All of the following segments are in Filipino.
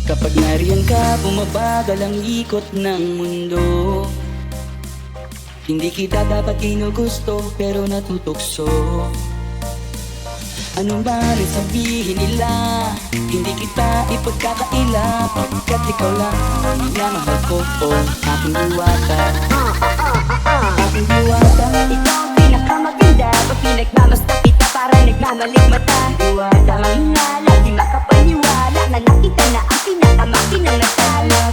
Kapag nariyan ka, bumabagal ang ikot ng mundo. Hindi kita dapat ginugusto, pero natutukso. Anong man ang sabihin nila, hindi kita ipagkakaila, pagkat ikaw lang ang minamahal ko, oh, aking diwata. Aking diwata. Ikaw ang pinakamaganda, pag pinagmamasta kita parang nagmamalikmata. Diwata ang hinala, di makapaniwala na nakita na ang pinakamakinang natala.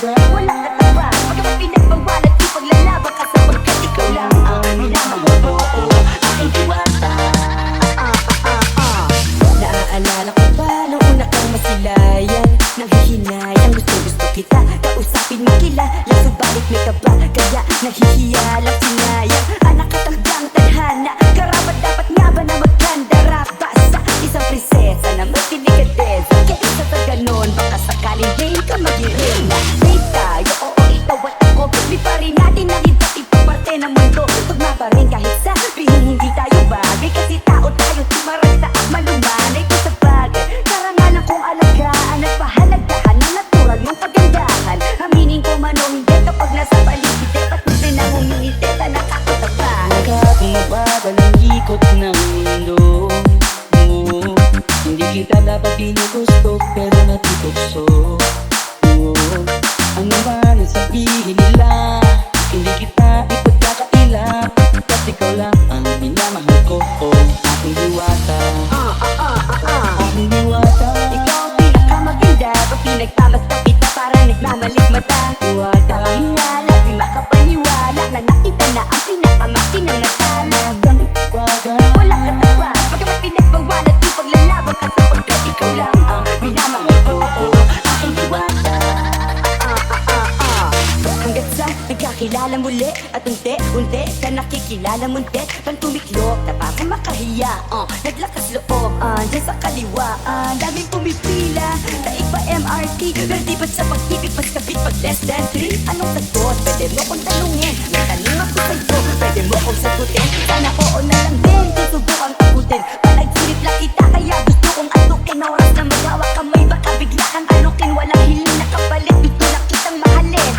Wala ka tawa, pagkat pinagbawalat di paglalaban ka sapagkat ikaw lang ang minamahal ko, oh, aking diwata. Naaalala ko pa nung una kang masilayan, nanghihinayang gusto kita kausapin makilala, subalit may kaba kaya nahihiya lang sinayang. Anak at hanggang tadhana, karapat dapat nga ba na magkanda rapa sa isang prinsesa na magtinigadesa. Kaysa sa ganon, baka sakaling ngayon ka mag-irena. Di tayo, oo, ikaw at ako, di pa rin natin ang iba't ibang parte ng mundo. Tugma pa rin kahit sabihin hindi tayo bagay, kasi tao tayo tumaragta at malumanay ko sa bagay. Karangalan kong alagaan at pahalagahan ng natural mong pagandahan. Aminin ko man o hindi kapag nasa paligid, patuloy na ng humingiti na nakakataba. Bumabagal ang ikot ng mundo. Oh, hindi kita dapat ginugusto, pero natutukso. Oh, ano man ang sabihin nila, hindi kita ipagkakaila, pagkat ikaw lang ang minamahal ko, oh, aking diwata. Aking diwata. Ikaw ang pinakamaganda, pag pinagmamasta kita parang nagmamalikmata. Diwata ang hinala, di makapaniwala na nakita na ang pinakamakinang natala. Wala ka tawa, pagkat pinagbawalat di paglalaban ka sapagkat ikaw lang ang minamahal ko, oh, aking diwata. Hanggat sa nagkakilala muli at unti-unti ka nakikilala munti, pang tumiklop na parang makahiya, naglakas loob, dyan sa kaliwa, daming pumipila, daig pa MRT, pero di ba't sa pag-ibig mas kapit pag less than 3? Anong sagot? Pwede mo kong tanungin, may tanong ako sa'yo, pwede mo kong sagutin, sana oo na lang din, susubukan tagutin, panaginip lang kita kaya gusto kong atukin, na oras na magawa kamay baka bigla kang alukin, walang hiling na kapalit, gusto lang kitang mahalin,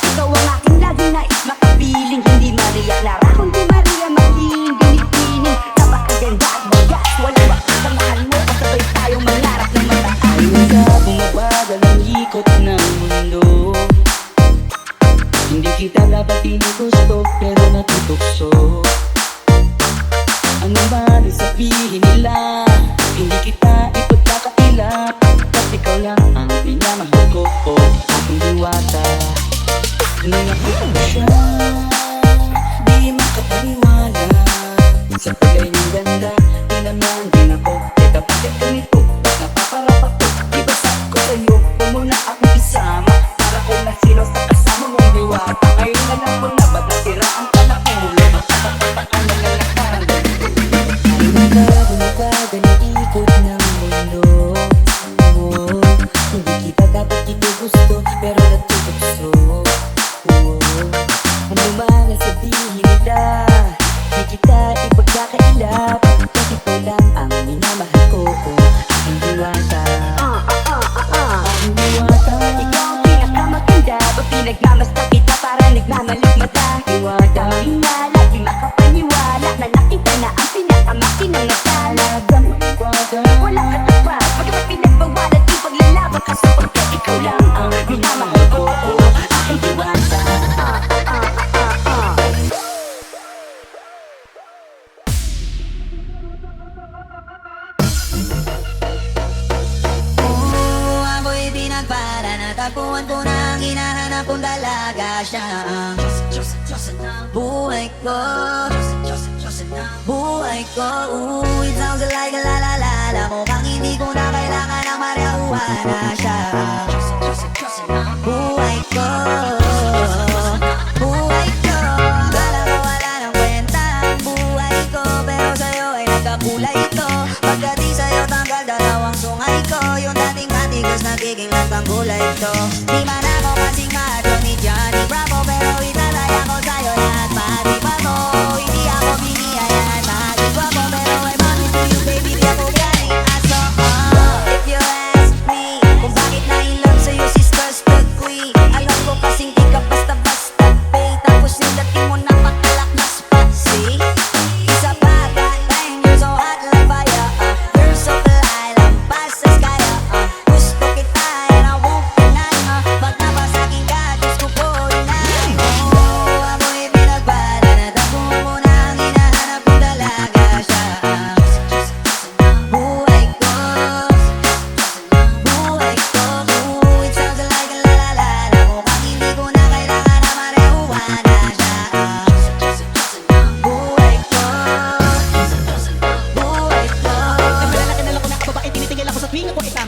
ikaw ang aking laging nais makapiling, hindi Maria Clara, kundi Maria Maging binibining, napakaganda at magas, walang wakas sa mahal mo, kasabay tayong mangarap ng mataas. Ayun ka, bumabagal ang ikot ng mundo. Hindi kita dapat ginugusto, pero natutukso. Ano man ang sabihin nila, hindi kita ipagkakaila, pagkat ikaw lang ang minamahal ko, oh, aking diwata. Nung nakita mo siya, di makapaniwala, sa tagay ng ganda, di naman din ako. Teka, bakit ganito? Napaparap ako, di ba sabi ko sa'yo, huwag mo na akong isama, para kung nasilo sa kasama mong diwata. Ngayon na lang mo na, ba't nasira ang kalaulo? Magkakapaan na lalakaran. Ayun ka, bumabagal ang ikot ng mundo. Oh, hindi kita dapat ginugusto, pero natutukso. Ano man ang sabihin nila, di kita ipagkakaila, pagkat ikaw lang ang minamahal ko, oh, aking diwata. Aking diwata. Ikaw ang pinakamaganda, pag pinagmamasta kita parang nagmamalikmata. Diwata ang hinala, di makapaniwala na nakita na ang pinakamakinang natala. Wala ka tawa, pagkat pinagbawalat di paglalaban ka sapagkat ikaw lang ang minamahal ko, oh, aking diwata. Ako'y pinagpala, natagpuan ko na ang hinahanap kong dalaga siya ang buhay ko, buhay ko. Ooh, it sounds like a la-la-la-la, mukhang hindi ko na kailangan ng marihuana siya ang buhay ko, buhay ko. Akala ko wala ng kwenta ang buhay ko, pero sa'yo ay nagkakulay ito. Pagka di sa'yo tanggal dalawang sungay ko, yung dating matigas nagiging lantang kulay ito. Di man ako kasing macho ni Johnny Bravo, pero itataya ko sa'yo lahat pati pa mo. Hindi ako biniyayan, mahagigwa ko, pero I promise to you baby, di ako galing aso. If you ask me kung bakit na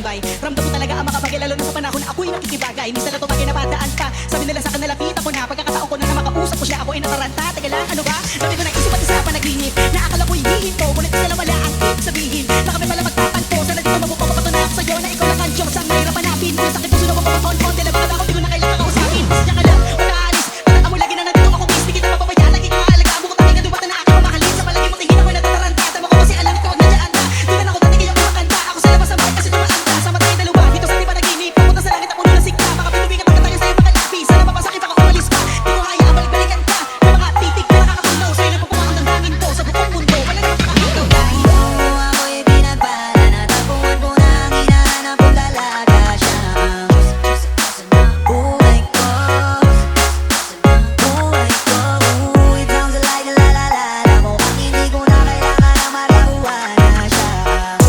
tambay. Ramdam ko talaga ang makabagay, lalo na sa panahon na ako'y nakikibagay. Minsan na tumagay na bataan pa, sabi nila sa akin nalapit ako na. Pagkakataon ko na makausap ko siya, ako ay nataranta. Teka lang, ano ba? Sabi ko na isip at isa pa naglihinip, na akala ko'y hihinto, ngunit isa lang wala ang ibig sabihin. Na kami pala magtatanto, sana dito mabupapapatunay ako sa'yo na ikaw lang ang Diyos ang mahirap hanapin. Ngunit sakit puso na mapapakonfon, tila baka ako di ko na kailangan kausapin. Diyan ka lang, wala aalis, patata mo lagi na nandito ako, please. Di kita mapabayaan, lagi kang aalagaan mo ko tayo, duwata na aking mamahalin. Sa palagi mo tingin ako'y natataranta, tama ko kasi alam ikaw nandiyan ka. Di na ako dati kayong kumakanta, ako sa labas sa bahay kasi tumaan ka. Sama tayong dalawa, dito sa ating panaginip, papunta sa langit ako nung nasigla. Baka pinuwi ka tayo sa'yo makalapis, sana mapasakit ako umalis pa. Di ko kaya balik-balikan ka, na mga titik na nakakapunaw, sa'yo na pupuha ang damdamin ko sa buong mundo. Wala nang makakito. Ako'y pinagpala, natapuan ko na ang hinahanap kong dalaga. Siya ang buhay ko, buhay ko. It sounds like la-la-la-la, mukhang hindi ko na kailangan ang marahuan na siya ang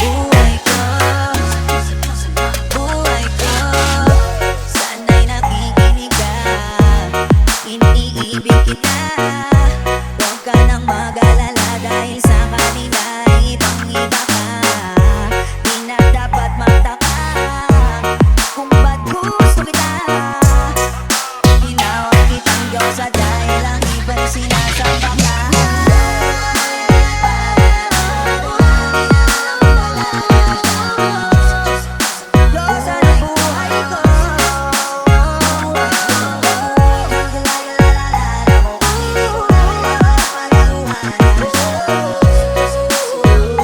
buhay ko, buhay ko. Sana'y nakikinig ka, iniibig kita. Huwag ka nang mag-alala dahil sa kanila ibang-iba ka. Di na dapat magtaka kung ba't gusto kita. Tinawag kitang Diyosa dahil ang iba'y sinasamba ka. Diyosa ng buhay ko, siya ang Diyosa ng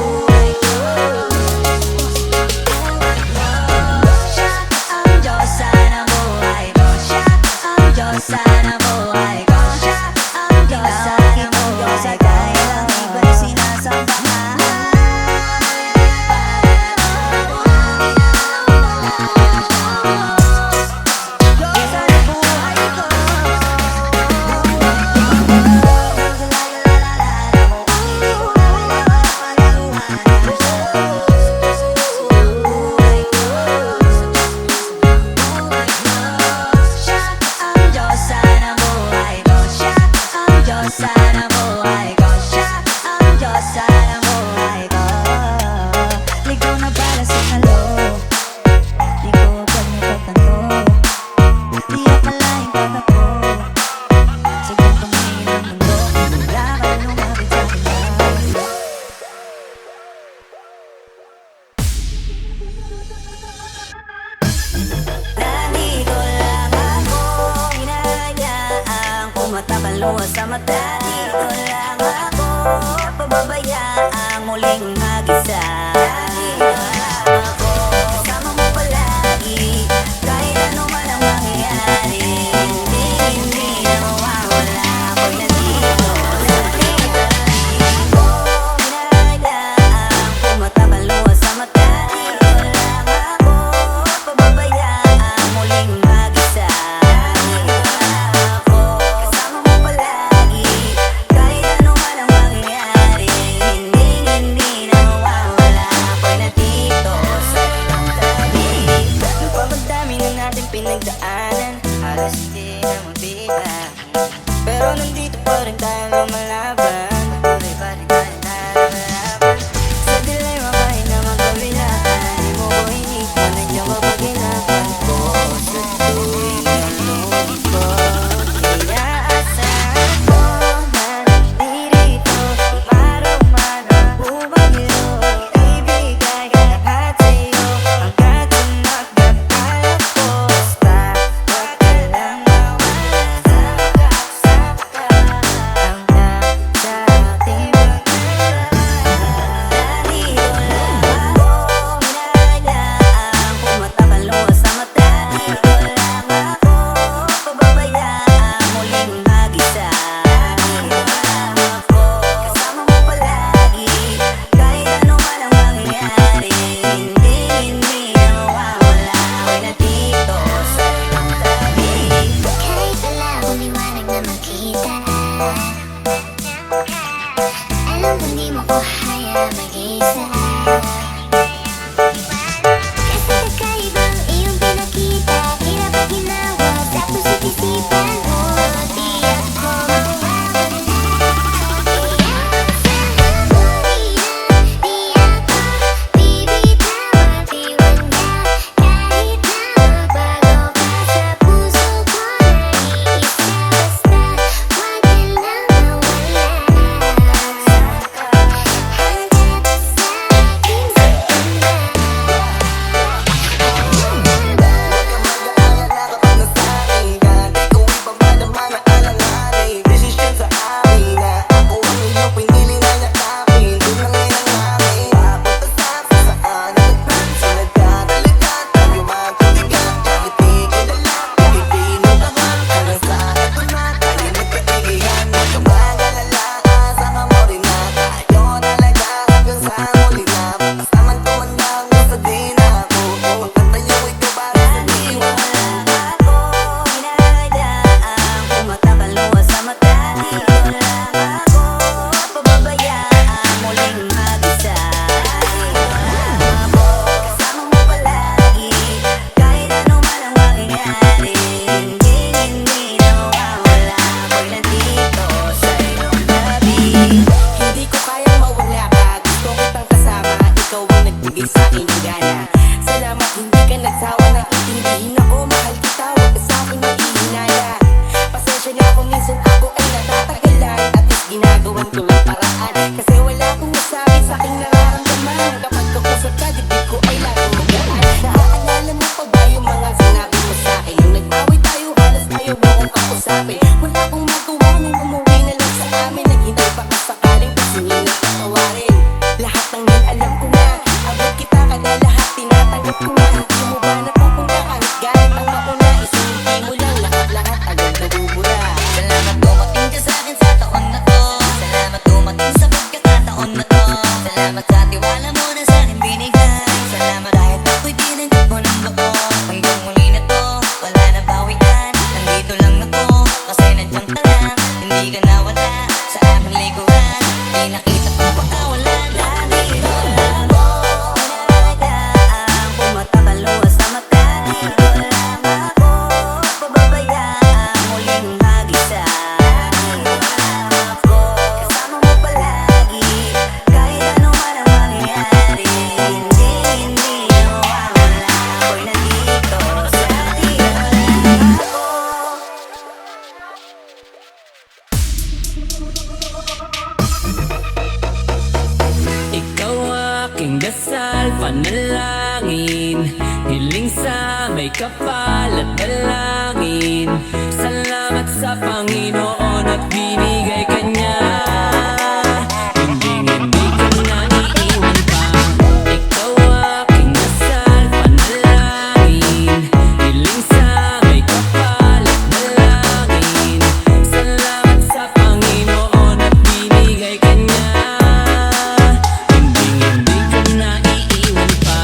buhay ko. Siya ang Diyosa ng buhay ko. Siya ang Diyosa ng buhay ko. Dahil ang iba'y sinasamba ka. Diyosa ng buhay ko, siya ang Diyosa ng buhay ko. Siya ang Diyosa ng buhay ko. Siya ang Diyosa ng buhay ko. Ligaw na para sa halo, di ko pag napapanto. Di akalaing pagkako sa gantong hirang mundo. Wala ka lumapit sa akin. Nandito lang ako, hinahayaang pumatak ang luha sa mata. Dito lang ako, pababayaang muling mag-isa. Nandito lang ako, kasama mo palagi, kahit ano man ang mangyayari. Hindi na mawawala, ako'y nandito. Nandito lang ako, hinahayaang pumatak ang luha sa mata. Dito lang ako, pababayaang muling mag-isa. Nandito lang ako, kasama mo palagi, kahit ano man ang mangyayari. ko ay larugan. Naaalala mo pa ba yung mga sinabi mo sa'kin? Nung nag-away tayo, halos ayaw mo kong kausapin. Wala akong magawa nung umuwi na lang sa amin. Naghintay pa ka sakaling pasingin na patawarin. Lahat ng yan alam ko na, abot kita kada lahat tinatanggap ko na. Hindi mo ba napupunta kahit galit ang mauna? Isinti mo lang lahat agad nabubura. Salamat dumating ka sa'kin sa taon na to. Salamat dumating sa pagkakataon na to. Salamat sa tiwala mo na sa'kin binigay. Salamat dahil ako'y tinanggap mo ng buo. Hanggang muli na to, wala na bawian. Nandito lang ako, kasi nandiyan ka lang. Hindi ka nawala sa aming likuran. Di nakita ko baka wala na. Nandito lang ako, pinararagaan. Pumatakaluwa sa mata. Dito lang ako, pababayaan. Muling mag-isa. Dito lang ako, kasama mo palagi. Kahit ano man ang mangyari. Hindi nawawala. Ako'y nandito sa dito lang ako. Ikaw aking dasal, panalangin, hiling sa may kapal at dalangin. Salamat sa Panginoon at binigay ka niya. Hindi ka na iiwan pa. Ikaw aking dasal, panalangin, hiling sa may kapal at dalangin. Salamat sa Panginoon at binigay ka niya. Hindi ka na iiwan pa.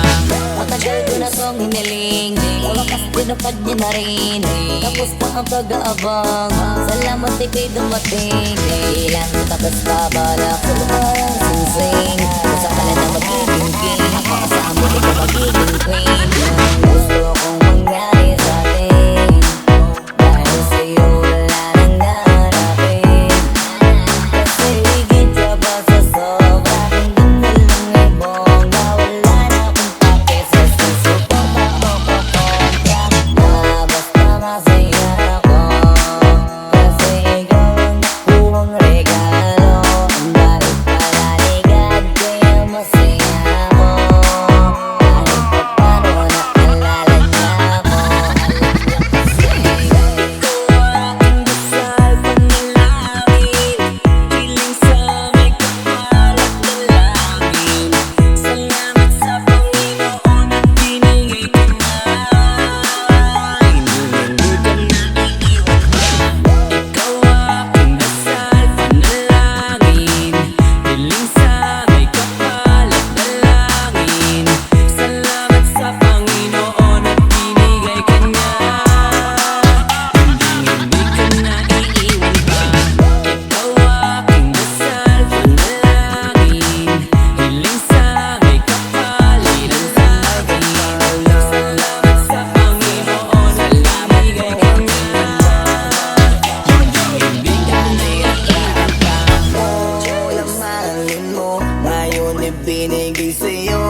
Matagal ko na tong hiniling, sa wakas tinupad niya na rin. Tapos na ang pag-aabang, salamat ika'y dumating. Ilang tapos babalak sa parang singsing. Basta ka na magiging king, ako kasama ikaw magiging queen. Ang gusto kong mangyari sa atin, dahil sa'yo wala nang nahanapin. Kasi higit ka ba sa sobra, kung lang ay bongga. Wala na akong pake sa susupang makukukontra. Na basta masaya ako, kasi ikaw ang nakuhang regalo. Ang bakit palaligad, kaya masaya ako. Kahit pa paano naalala niya ako. Alam niya kasi Ikaw aking dasal, panalangin, hiling sa may kapal at dalangin. Salamat sa Panginoon at binigay ka na. Hindi ka na iiwan pa. Ikaw aking dasal, panalangin, hiling sa may kapal at dalangin. Salamat sa Panginoon at binigay ka niya. Hindi ka na iiwan pa. Ikaw aking dasal, panalangin, hiling sa may kapal at dalangin. Salamat sa Panginoon at binigay ka niya. Hindi ka na iiwan pa. Walang mahalin mo, ngayon ibinigay sa'yo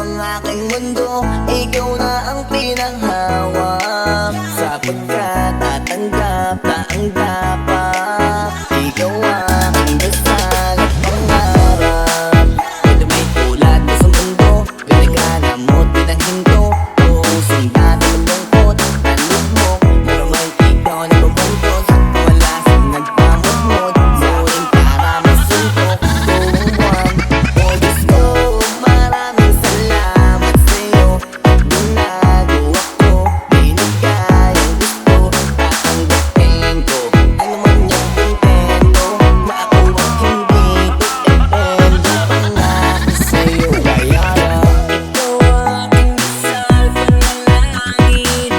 ang aking mundo. Ikaw na ang pinanghawak, sapagkat tatanggap na ang dapat. Ikaw aking dasal at pangarap. Ito may tulad mo sa mundo, galigana mo't pinaghinto. Puusong dati ng lungkot, talog mo, maramay ikaw na bubuntot. Wala sa nagpamudmod, muling para masuntok. Buong buwan, o Diyos ko, maraming salamat sa'yo. Ginagawa ko, binigay ang gusto. Tatanggapin ko, ano man yung kontento. Na ako ang hindi dependo. Pangako sa'yo, kaya lang. Ikaw aking dasal, panalangin,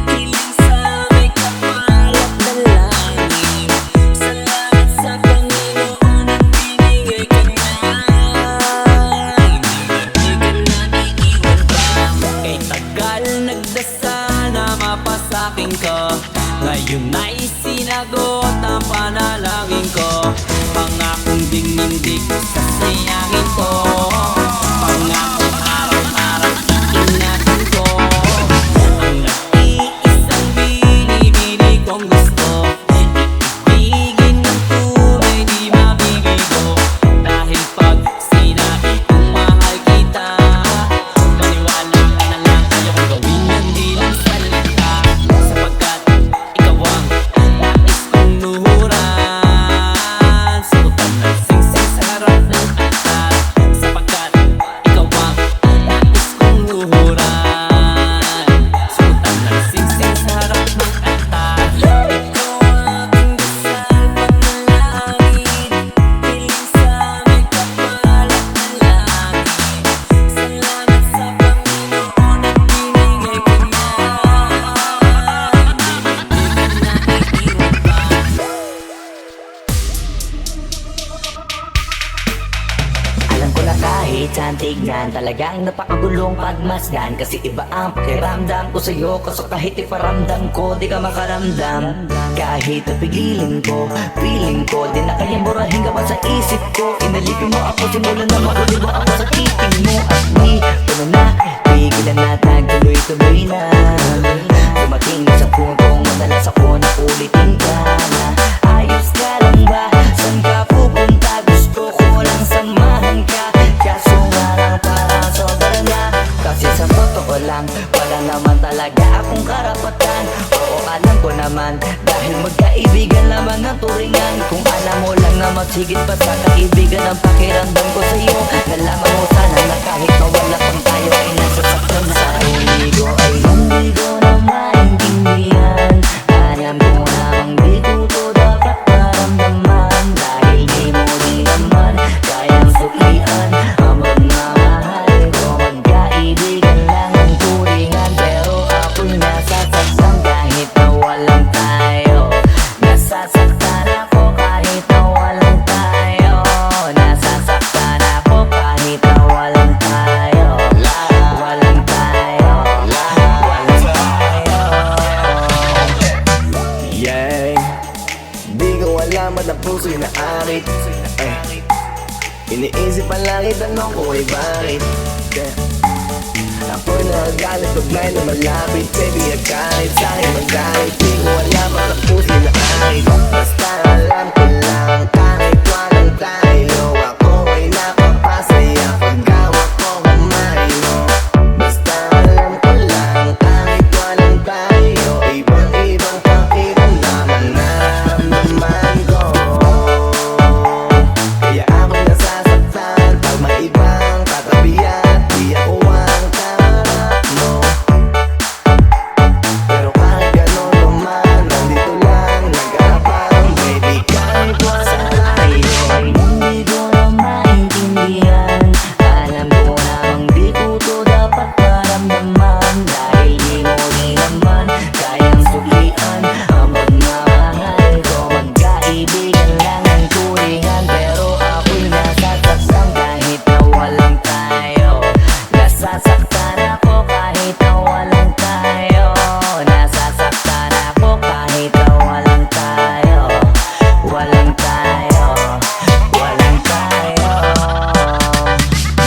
hiling sa may kapal at dalangin. Salamat sa Panginoon at binigay ka niya. Hindi ka na iiwan pa. Kay tagal nagdasal na mapasakin ko, ngayon ay sinagot ang panalangin ko. Pangakong ding hindi ko sasayangin to. Pangakong araw-araw iingatan ko. Ang nag-iisang binibili kong gusto, iibigin ng tunay di mabibigo. Dahil pag sinabi kong mahal kita, Talagang napakagulong pagmasdan, kasi iba ang pakiramdam ko sa'yo. Kaso kahit iparamdam ko, di ka makaramdam. Kahit napigilin ko, feeling ko, di na kayang burahin ka pa sa isip ko. Inalipin mo ako, simulan na mahuli mo ako sa titing mo. At di ko na pigilan na nagtuloy-tuloy na. Dumating na sa puntong madalas ako na ulitin ka na. Ayos ka lang ba? Saan ka pupunta? Gusto ko lang samahan ka. Kaso nga lang parang sobra na. Kasi sa totoo lang, wala naman talaga akong karapatan. Oo, alam ko naman, dahil magkaibigan naman ang turingan. Kung alam mo lang na mas higit pa sa kaibigan ang pakiramdam ko sa'yo. Nalaman mo sana na kahit mawala pang tayo ay nasasaktan sa huli ko. Ay hindi ko na maintindihan. Alam ko namang di ko to dapat maramdaman. Dahil di mo di naman kayang suklian ang pagmamahal ko. Magkaibigan lang ang turingan, pero ako'y nasasaktan kahit na walang tayo. Nasasaktan ako kahit na walang tayo. Nasasaktan ako kahit na walang tayo. Walang tayo. Walang tayo. Yeah, di ko alam at ang puso'y naarit. Iniisip ang langit, tanong ko ay bakit? Ako'y nagagalit pag may lumalapit. Baby, kahit sa'kin magalit. Di ko alam at ang puso'y naarit. Basta alam ko lang, kahit walang tayo, ako ay napapasaya pag hawak ko kamay mo. Basta alam ko lang, kahit walang tayo, ibang-ibang pakiramdam ang nararamdaman ko. Kaya ako'y nasasaktan pag may ibang katabi at di ako ang kaharap mo. Pero kahit gano'n naman, nandito lang nag-aabang. Baby, kahit wala tayo, Ay hindi ko na maintindihan. Alam ko namang di ko to dapat maramdaman. Dahil di mo di naman kayang suklian ang pagmamahal ko. Magkaibigan lang ang turingan, pero ako'y nasasaktan kahit na walang tayo. Nasasaktan ako kahit na walang tayo. Nasasaktan ako kahit na walang tayo. Walang tayo. Walang tayo.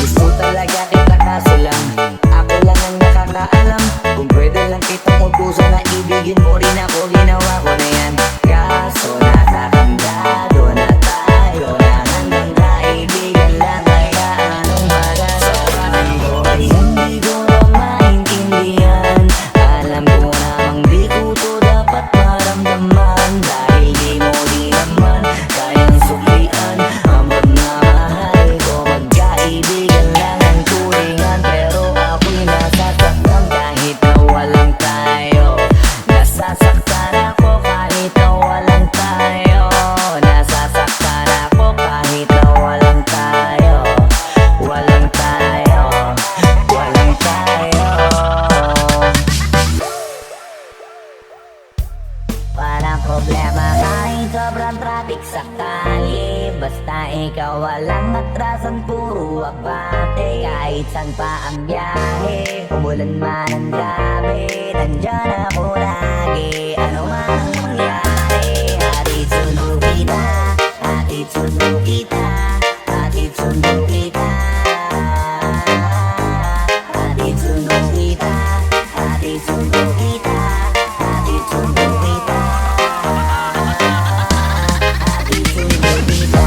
Gusto talaga kita kaso lang ako lang ang nakakaalam. Kung pwede lang kitang utusan na ibigin mo rin ako, ginawa ko na yan. Kaso nakakandado na tayo na hanggang kaibigan lang. Kaya anong magagawa ko? Ay hindi ko na maintindihan. Alam ko namang di ko to dapat maramdaman. Dahil di mo di naman kayang suklian ang pagmamahal ko. Magkaibigan lang ang turingan, pero ako'y nasasaktan kahit na walang tayo. Nasasaktan ako kahit na walang tayo. Nasasaktan ako kahit na walang tayo. Walang tayo. Walang tayo. Walang problema kahit sobrang traffic sa kali. Basta ikaw walang atrasan, puro abante. Kahit saan pa ang biyahe, umulan man ang gabi, nandyan ako lagi. Ano man ang mangyari, hatid sundo kita. Hatid sundo kita. Hatid sundo kita. Hatid sundo kita. Hatid sundo kita. Hatid sundo kita. Hatid sundo kita.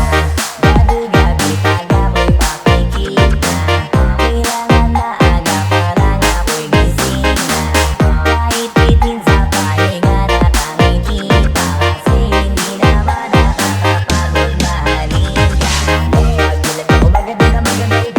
Gabi-gabi taga-mo'y pakikita. Kailangan na aga pa lang ako'y gising na. Kahit bitin sa pahinga nakangiti pa. Kasi hindi naman nakakapagod mahalin ka. Pag gulat ako maganda na maganda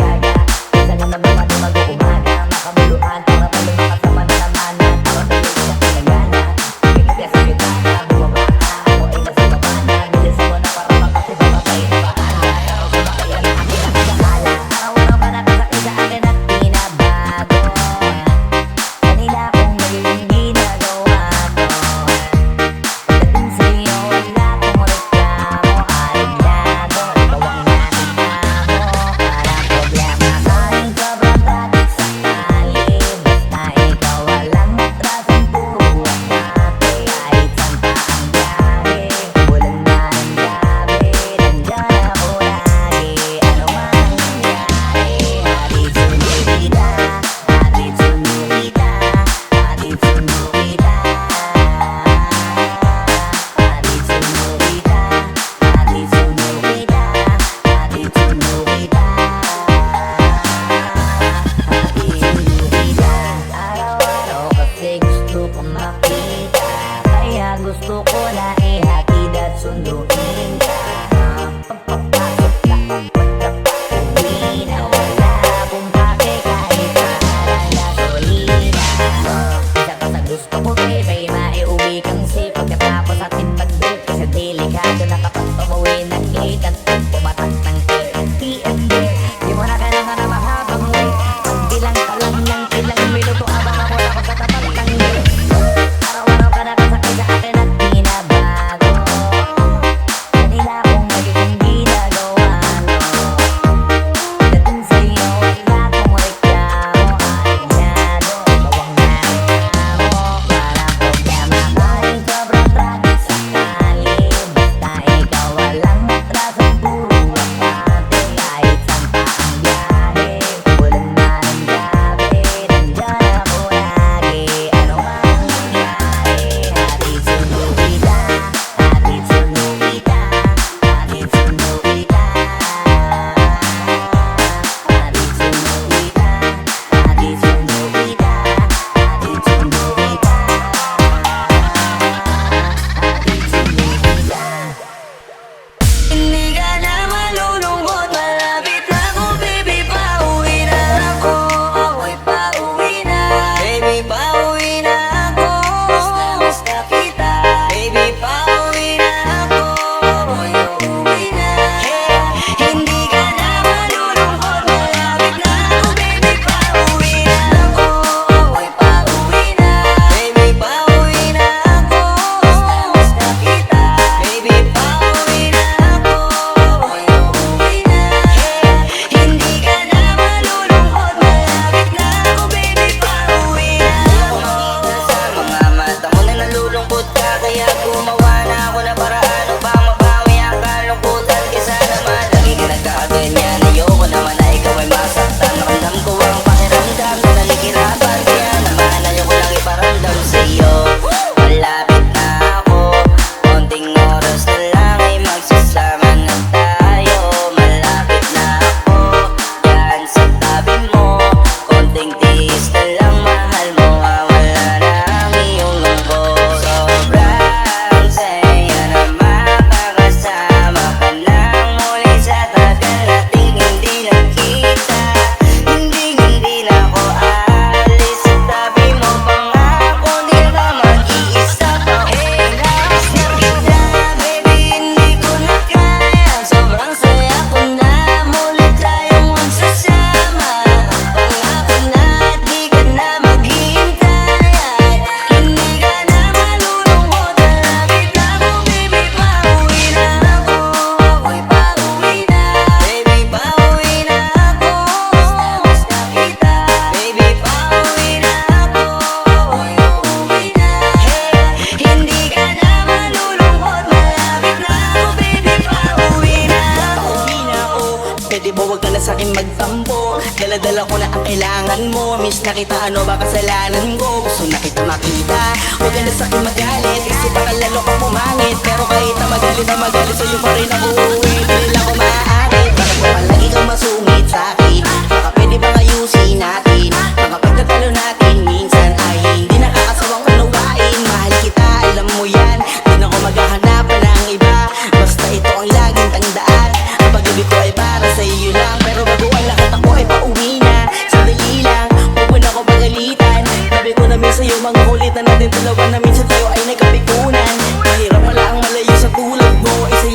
na kita, ano ba kasalanan ko? Gusto na kita makita, huwag ka na sa'kin magalit kasi baka lalo kang pumangit. Pero kahit na magalit sa'yo pa rin ako uuwi. Hindi nila ako maaakit, bakit mo palagi kang masungit sa'kin? Baka pwede bang ayusin natin? Baka pagtatalo natin minsan ay hindi nakakasawang unawain. Mahal kita, alam mo yan, di na ako maghahanap ng iba. Basta ito ang laging tandaan, ang pag-ibig ko ay para sa iyo lang. Pero bago ang lahat ako ay pauwi na. Sandali lang, huwag mo na ako pagalitan. Sabi ko na minsan sa'yo, mga kulit na natin dalawa na minsan tayo ay nagkapikunan. Mahirap pala ang malayo sa tulad mo, isa